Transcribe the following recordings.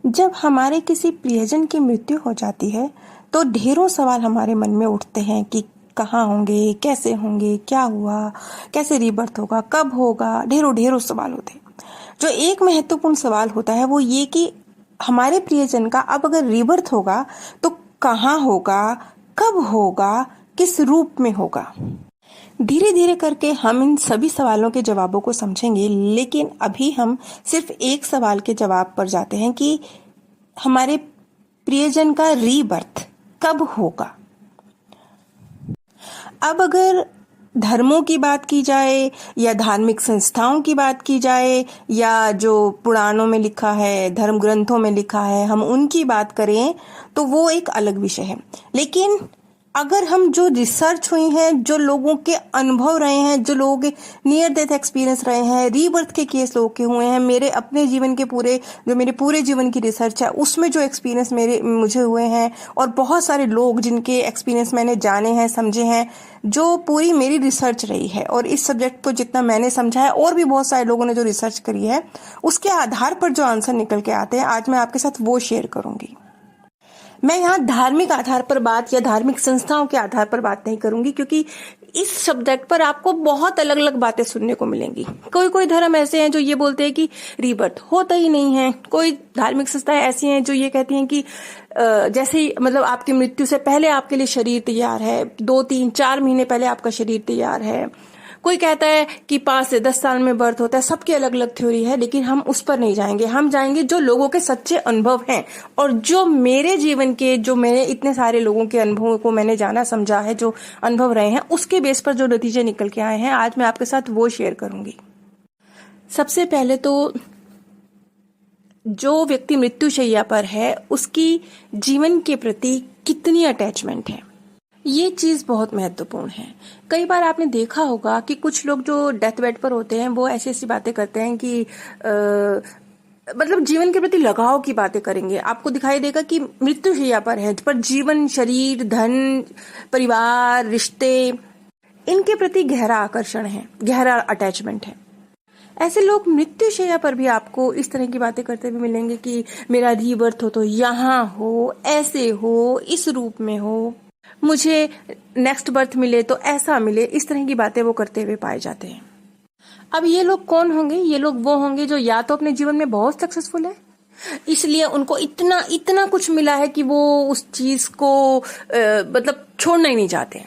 जब हमारे किसी प्रियजन की मृत्यु हो जाती है तो ढेरों सवाल हमारे मन में उठते हैं कि कहाँ होंगे, कैसे होंगे, क्या हुआ, कैसे रीबर्थ होगा, कब होगा। ढेरों ढेरों सवाल होते हैं। जो एक महत्वपूर्ण सवाल होता है वो ये कि हमारे प्रियजन का अब अगर रीबर्थ होगा तो कहाँ होगा, कब होगा, किस रूप में होगा। धीरे धीरे करके हम इन सभी सवालों के जवाबों को समझेंगे, लेकिन अभी हम सिर्फ एक सवाल के जवाब पर जाते हैं कि हमारे प्रियजन का रीबर्थ कब होगा। अब अगर धर्मों की बात की जाए या धार्मिक संस्थाओं की बात की जाए या जो पुराणों में लिखा है, धर्म ग्रंथों में लिखा है, हम उनकी बात करें तो वो एक अलग विषय है। लेकिन अगर हम जो रिसर्च हुई है, जो लोगों के अनुभव रहे हैं, जो लोगों के नियर डेथ एक्सपीरियंस रहे हैं, रीबर्थ के केस लोगों के हुए हैं, मेरे अपने जीवन के मेरे पूरे जीवन की रिसर्च है उसमें जो एक्सपीरियंस मुझे हुए हैं, और बहुत सारे लोग जिनके एक्सपीरियंस मैंने जाने हैं, समझे हैं, जो पूरी मेरी रिसर्च रही है, और इस सब्जेक्ट को जितना मैंने समझा है और भी बहुत सारे लोगों ने जो रिसर्च करी है उसके आधार पर जो आंसर निकल के आते हैं, आज मैं आपके साथ वो शेयर करूंगी। मैं यहाँ धार्मिक आधार पर बात या धार्मिक संस्थाओं के आधार पर बात नहीं करूंगी, क्योंकि इस सब्जेक्ट पर आपको बहुत अलग अलग बातें सुनने को मिलेंगी। कोई कोई धर्म ऐसे हैं जो ये बोलते हैं कि रीबर्थ होता ही नहीं है। कोई धार्मिक संस्थाएं ऐसी हैं जो ये कहती हैं कि जैसे ही मतलब आपकी मृत्यु से पहले आपके लिए शरीर तैयार है, 2 3 4 महीने पहले आपका शरीर तैयार है। कोई कहता है कि 5 से 10 साल में बर्थ होता है। सबकी अलग अलग थ्योरी है, लेकिन हम उस पर नहीं जाएंगे। हम जाएंगे जो लोगों के सच्चे अनुभव हैं, और जो मेरे जीवन के, जो मेरे इतने सारे लोगों के अनुभवों को मैंने जाना समझा है, जो अनुभव रहे हैं, उसके बेस पर जो नतीजे निकल के आए हैं, आज मैं आपके साथ वो शेयर करूंगी। सबसे पहले तो जो व्यक्ति मृत्युशैया पर है उसकी जीवन के प्रति कितनी अटैचमेंट है, ये चीज बहुत महत्वपूर्ण है। कई बार आपने देखा होगा कि कुछ लोग जो डेथ बेड पर होते हैं वो ऐसी ऐसी बातें करते हैं कि मतलब जीवन के प्रति लगाव की बातें करेंगे। आपको दिखाई देगा कि मृत्युशैया पर है, पर जीवन, शरीर, धन, परिवार, रिश्ते, इनके प्रति गहरा आकर्षण है, गहरा अटैचमेंट है। ऐसे लोग मृत्युशैया पर भी आपको इस तरह की बातें करते हुए मिलेंगे कि मेरा रीबर्थ हो तो यहाँ हो, ऐसे हो, इस रूप में हो, मुझे नेक्स्ट बर्थ मिले तो ऐसा मिले। इस तरह की बातें वो करते हुए पाए जाते हैं। अब ये लोग कौन होंगे? ये लोग वो होंगे जो या तो अपने जीवन में बहुत सक्सेसफुल है, इसलिए उनको इतना इतना कुछ मिला है कि वो उस चीज को मतलब छोड़ना ही नहीं चाहते,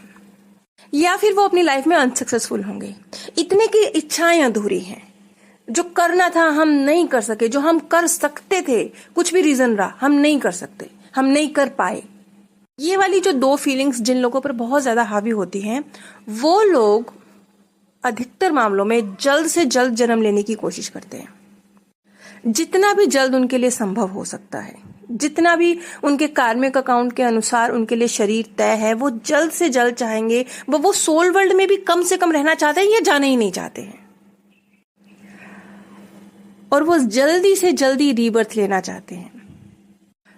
या फिर वो अपनी लाइफ में अनसक्सेसफुल होंगे। इतने की इच्छाएं अधूरी हैं, जो करना था हम नहीं कर सके, जो हम कर सकते थे, कुछ भी रीजन रहा, हम नहीं कर सकते, हम नहीं कर पाए। ये वाली जो 2 फीलिंग्स जिन लोगों पर बहुत ज्यादा हावी होती हैं, वो लोग अधिकतर मामलों में जल्द से जल्द जन्म लेने की कोशिश करते हैं। जितना भी जल्द उनके लिए संभव हो सकता है, जितना भी उनके कार्मिक अकाउंट के अनुसार उनके लिए शरीर तय है, वो जल्द से जल्द चाहेंगे। वो सोल वर्ल्ड में भी कम से कम रहना चाहते हैं या जाना ही नहीं चाहते हैं, और वो जल्दी से जल्दी रीबर्थ लेना चाहते हैं।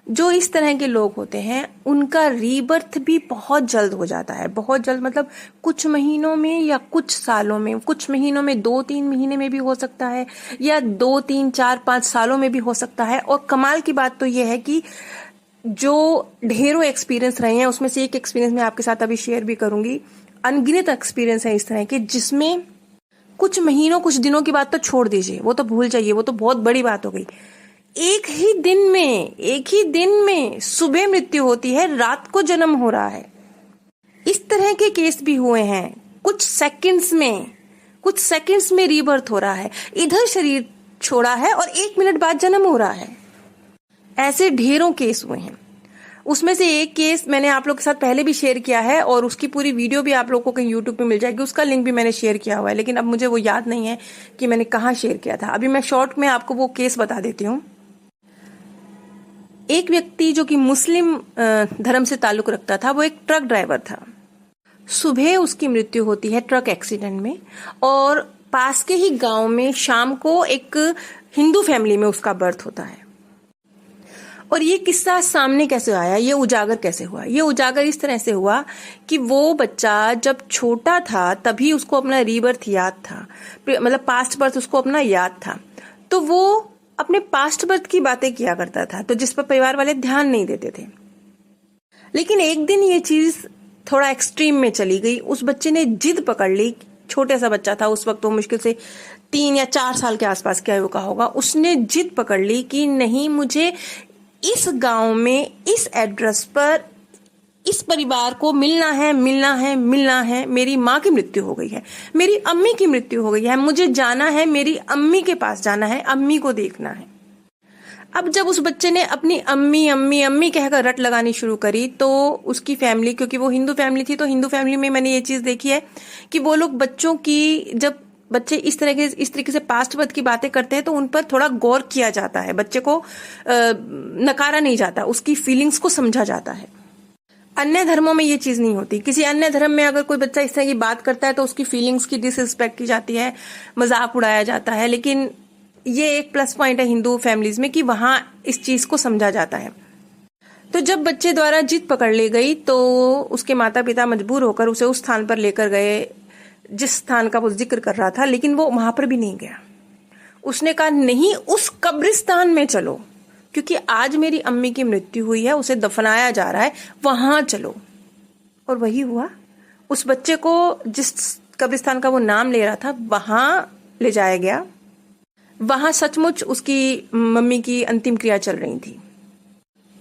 जो इस तरह के लोग होते हैं उनका रीबर्थ भी बहुत जल्द हो जाता है। बहुत जल्द मतलब कुछ महीनों में या कुछ सालों में। कुछ महीनों में 2 3 महीने में भी हो सकता है, या 2 3 4 5 सालों में भी हो सकता है। और कमाल की बात तो यह है कि जो ढेरों एक्सपीरियंस रहे हैं उसमें से एक एक्सपीरियंस मैं आपके साथ अभी शेयर भी करूंगी। अनगिनत एक्सपीरियंस है इस तरह के, जिसमें कुछ महीनों, कुछ दिनों की बात तो छोड़ दीजिए, वो तो भूल जाइए, वो तो बहुत बड़ी बात हो गई। एक ही दिन में सुबह मृत्यु होती है, रात को जन्म हो रहा है। इस तरह के केस भी हुए हैं। कुछ सेकंड्स में रीबर्थ हो रहा है, इधर शरीर छोड़ा है और 1 मिनट बाद जन्म हो रहा है। ऐसे ढेरों केस हुए हैं। उसमें से एक केस मैंने आप लोग के साथ पहले भी शेयर किया है, और उसकी पूरी वीडियो भी आप लोगों को कहीं यूट्यूब पे मिल जाएगी। उसका लिंक भी मैंने शेयर किया हुआ है, लेकिन अब मुझे वो याद नहीं है कि मैंने कहाँ शेयर किया था। अभी मैं शॉर्ट में आपको वो केस बता देती हूँ। एक व्यक्ति जो कि मुस्लिम धर्म से ताल्लुक रखता था, वो एक ट्रक ड्राइवर था। सुबह उसकी मृत्यु होती है ट्रक एक्सीडेंट में, और पास के ही गांव में शाम को एक हिंदू फैमिली में उसका बर्थ होता है। और ये किस्सा सामने कैसे आया, ये उजागर कैसे हुआ? ये उजागर इस तरह से हुआ कि वो बच्चा जब छोटा था तभी उसको अपना रीबर्थ याद था, मतलब पास्ट बर्थ उसको अपना याद था। तो वो अपने पास्ट बर्थ की बातें किया करता था, तो जिस पर परिवार वाले ध्यान नहीं देते थे। लेकिन एक दिन ये चीज थोड़ा एक्सट्रीम में चली गई। उस बच्चे ने जिद पकड़ ली, छोटे सा बच्चा था उस वक्त, वो मुश्किल से 3 या 4 साल के आसपास की आयु का होगा। उसने जिद पकड़ ली कि नहीं, मुझे इस गांव में इस एड्रेस पर इस परिवार को मिलना है, मिलना है, मिलना है। मेरी माँ की मृत्यु हो गई है, मेरी अम्मी की मृत्यु हो गई है, मुझे जाना है, मेरी अम्मी के पास जाना है, अम्मी को देखना है। अब जब उस बच्चे ने अपनी अम्मी अम्मी अम्मी कहकर रट लगानी शुरू करी, तो उसकी फैमिली, क्योंकि वो हिंदू फैमिली थी, तो हिंदू फैमिली में मैंने ये चीज देखी है कि वो लोग बच्चों की, जब बच्चे इस तरीके से पास्ट बर्थ की बातें करते हैं तो उन पर थोड़ा गौर किया जाता है, बच्चे को नकारा नहीं जाता, उसकी फीलिंग्स को समझा जाता है। अन्य धर्मों में ये चीज नहीं होती। किसी अन्य धर्म में अगर कोई बच्चा इस तरह की बात करता है तो उसकी फीलिंग्स की डिसरिस्पेक्ट की जाती है, मजाक उड़ाया जाता है। लेकिन ये एक प्लस पॉइंट है हिंदू फैमिलीज में कि वहां इस चीज को समझा जाता है। तो जब बच्चे द्वारा जिद पकड़ ली गई तो उसके माता पिता मजबूर होकर उसे उस स्थान पर लेकर गए जिस स्थान का वो जिक्र कर रहा था, लेकिन वो वहां पर भी नहीं गया। उसने कहा नहीं, उस कब्रिस्तान में चलो, क्योंकि आज मेरी अम्मी की मृत्यु हुई है, उसे दफनाया जा रहा है, वहां चलो। और वही हुआ। उस बच्चे को जिस कब्रिस्तान का वो नाम ले रहा था वहां ले जाया गया। वहां सचमुच उसकी मम्मी की अंतिम क्रिया चल रही थी।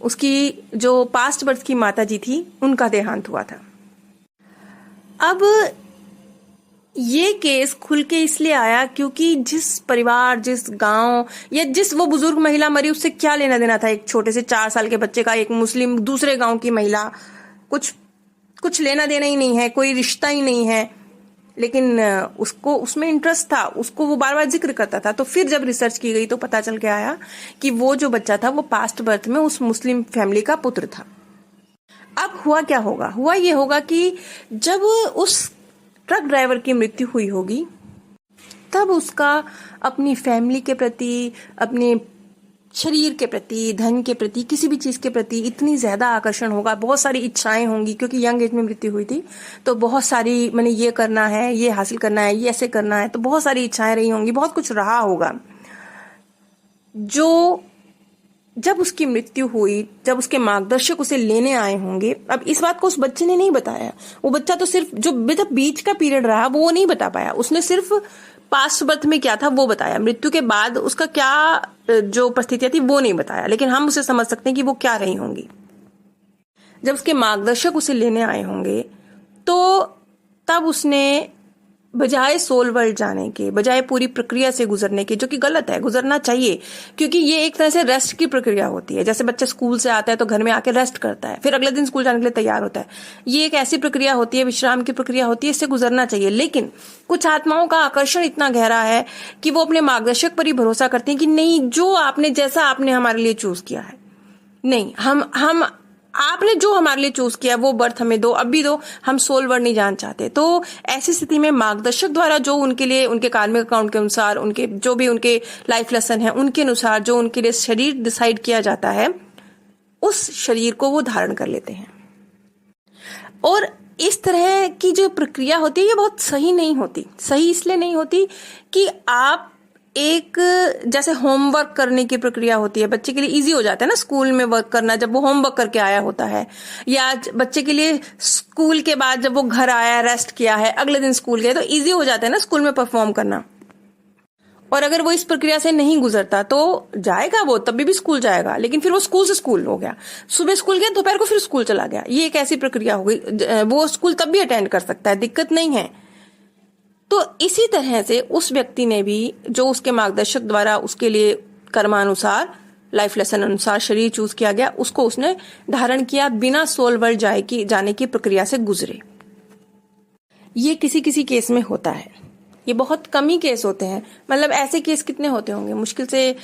उसकी जो पास्ट बर्थ की माता जी थी, उनका देहांत हुआ था। अब ये केस खुल के इसलिए आया क्योंकि जिस परिवार, जिस गांव या जिस वो बुजुर्ग महिला मरी, उससे क्या लेना देना था एक छोटे से 4 साल के बच्चे का, एक मुस्लिम दूसरे गांव की महिला, कुछ लेना देना ही नहीं है, कोई रिश्ता ही नहीं है। लेकिन उसको उसमें इंटरेस्ट था, उसको वो बार बार जिक्र करता था। तो फिर जब रिसर्च की गई तो पता चल के आया कि वो जो बच्चा था वो पास्ट बर्थ में उस मुस्लिम फैमिली का पुत्र था। अब हुआ क्या होगा? हुआ ये होगा कि जब उस ट्रक ड्राइवर की मृत्यु हुई होगी, तब उसका अपनी फैमिली के प्रति, अपने शरीर के प्रति, धन के प्रति, किसी भी चीज के प्रति इतनी ज्यादा आकर्षण होगा, बहुत सारी इच्छाएं होंगी, क्योंकि यंग एज में मृत्यु हुई थी। तो बहुत सारी, मैंने ये करना है, ये हासिल करना है, ये ऐसे करना है, तो बहुत सारी इच्छाएं रही होंगी, बहुत कुछ रहा होगा। जो जब उसकी मृत्यु हुई, जब उसके मार्गदर्शक उसे लेने आए होंगे, अब इस बात को उस बच्चे ने नहीं बताया। वो बच्चा तो सिर्फ जो बीच का पीरियड रहा वो नहीं बता पाया। उसने सिर्फ पास्ट बर्थ में क्या था वो बताया, मृत्यु के बाद उसका क्या जो परिस्थितियां थी वो नहीं बताया। लेकिन हम उसे समझ सकते हैं कि वो क्या रही होंगी। जब उसके मार्गदर्शक उसे लेने आए होंगे तो तब उसने बजाय सोल वर्ल्ड जाने के, बजाय पूरी प्रक्रिया से गुजरने के, जो कि गलत है, गुजरना चाहिए, क्योंकि ये एक तरह से रेस्ट की प्रक्रिया होती है। जैसे बच्चा स्कूल से आता है तो घर में आके रेस्ट करता है, फिर अगले दिन स्कूल जाने के लिए तैयार होता है। ये एक ऐसी प्रक्रिया होती है, विश्राम की प्रक्रिया होती है, इससे गुजरना चाहिए। लेकिन कुछ आत्माओं का आकर्षण इतना गहरा है कि वो अपने मार्गदर्शक पर ही भरोसा करते हैं कि नहीं, जो आपने, जैसा आपने हमारे लिए चूज किया है, नहीं, हम आपने जो हमारे लिए चूज किया वो बर्थ हमें दो, अभी दो, हम सोल वर्ड नहीं जान चाहते। तो ऐसी स्थिति में मार्गदर्शक द्वारा जो उनके लिए, उनके कार्मिक अकाउंट के अनुसार, उनके जो भी उनके लाइफ लेसन है उनके अनुसार जो उनके लिए शरीर डिसाइड किया जाता है, उस शरीर को वो धारण कर लेते हैं। और इस तरह की जो प्रक्रिया होती है ये बहुत सही नहीं होती। सही इसलिए नहीं होती कि आप एक, जैसे होमवर्क करने की प्रक्रिया होती है, बच्चे के लिए इजी हो जाता है ना स्कूल में वर्क करना, जब वो होमवर्क करके आया होता है, या बच्चे के लिए स्कूल के बाद जब वो घर आया, रेस्ट किया है, अगले दिन स्कूल गए, तो इजी हो जाता है ना स्कूल में परफॉर्म करना। और अगर वो इस प्रक्रिया से नहीं गुजरता तो जाएगा वो, तभी भी स्कूल जाएगा, लेकिन फिर वो स्कूल से स्कूल हो गया, सुबह स्कूल गया, दोपहर को फिर स्कूल चला गया। ये एक ऐसी प्रक्रिया हो गई। वो स्कूल तब भी अटेंड कर सकता है, दिक्कत नहीं है। तो इसी तरह से उस व्यक्ति ने भी, जो उसके मार्गदर्शक द्वारा उसके लिए कर्मानुसार, लाइफ लेसन अनुसार शरीर चूज किया गया, उसको उसने धारण किया बिना सोल वर्ल्ड जाने की प्रक्रिया से गुजरे। ये किसी किसी केस में होता है, ये बहुत कम ही केस होते हैं। मतलब ऐसे केस कितने होते होंगे? मुश्किल से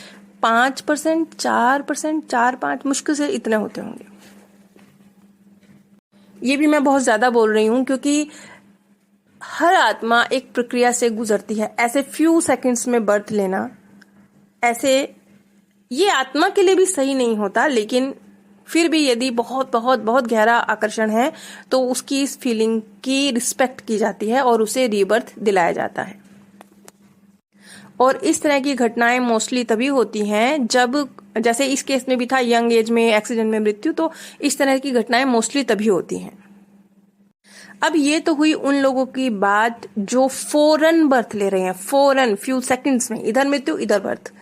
5%, 4%, 4-5, मुश्किल से इतने होते होंगे। ये भी मैं बहुत ज्यादा बोल रही हूं क्योंकि हर आत्मा एक प्रक्रिया से गुजरती है। ऐसे फ्यू सेकंड्स में बर्थ लेना, ऐसे ये आत्मा के लिए भी सही नहीं होता। लेकिन फिर भी यदि बहुत बहुत बहुत गहरा आकर्षण है तो उसकी इस फीलिंग की रिस्पेक्ट की जाती है और उसे रीबर्थ दिलाया जाता है। और इस तरह की घटनाएं मोस्टली तभी होती हैं जब, जैसे इस केस में भी था यंग एज में एक्सीडेंट में मृत्यु, तो इस तरह की घटनाएं मोस्टली तभी होती हैं। अब ये तो हुई उन लोगों की बात जो फौरन बर्थ ले रहे हैं, फौरन फ्यू सेकंड्स में, इधर मृत्यु इधर बर्थ,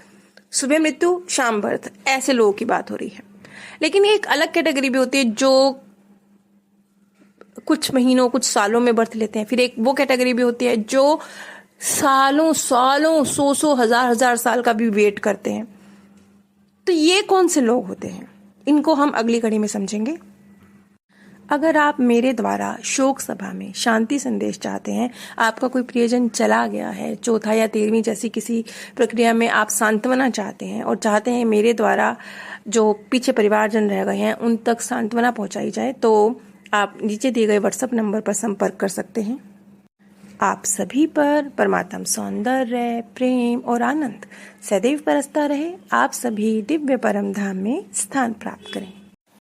सुबह मृत्यु शाम बर्थ, ऐसे लोगों की बात हो रही है। लेकिन एक अलग कैटेगरी भी होती है जो कुछ महीनों कुछ सालों में बर्थ लेते हैं। फिर एक वो कैटेगरी भी होती है जो सालों सालों, सौ हजार हजार साल का भी वेट करते हैं। तो ये कौन से लोग होते हैं, इनको हम अगली कड़ी में समझेंगे। अगर आप मेरे द्वारा शोक सभा में शांति संदेश चाहते हैं, आपका कोई प्रियजन चला गया है, चौथा या 13वीं जैसी किसी प्रक्रिया में आप सांत्वना चाहते हैं और चाहते हैं मेरे द्वारा जो पीछे परिवारजन रह गए हैं उन तक सांत्वना पहुंचाई जाए, तो आप नीचे दिए गए व्हाट्सएप नंबर पर संपर्क कर सकते हैं। आप सभी पर परमात्म सौंदर्य, प्रेम और आनंद सदैव बरसता रहे। आप सभी दिव्य परम धाम में स्थान प्राप्त करें।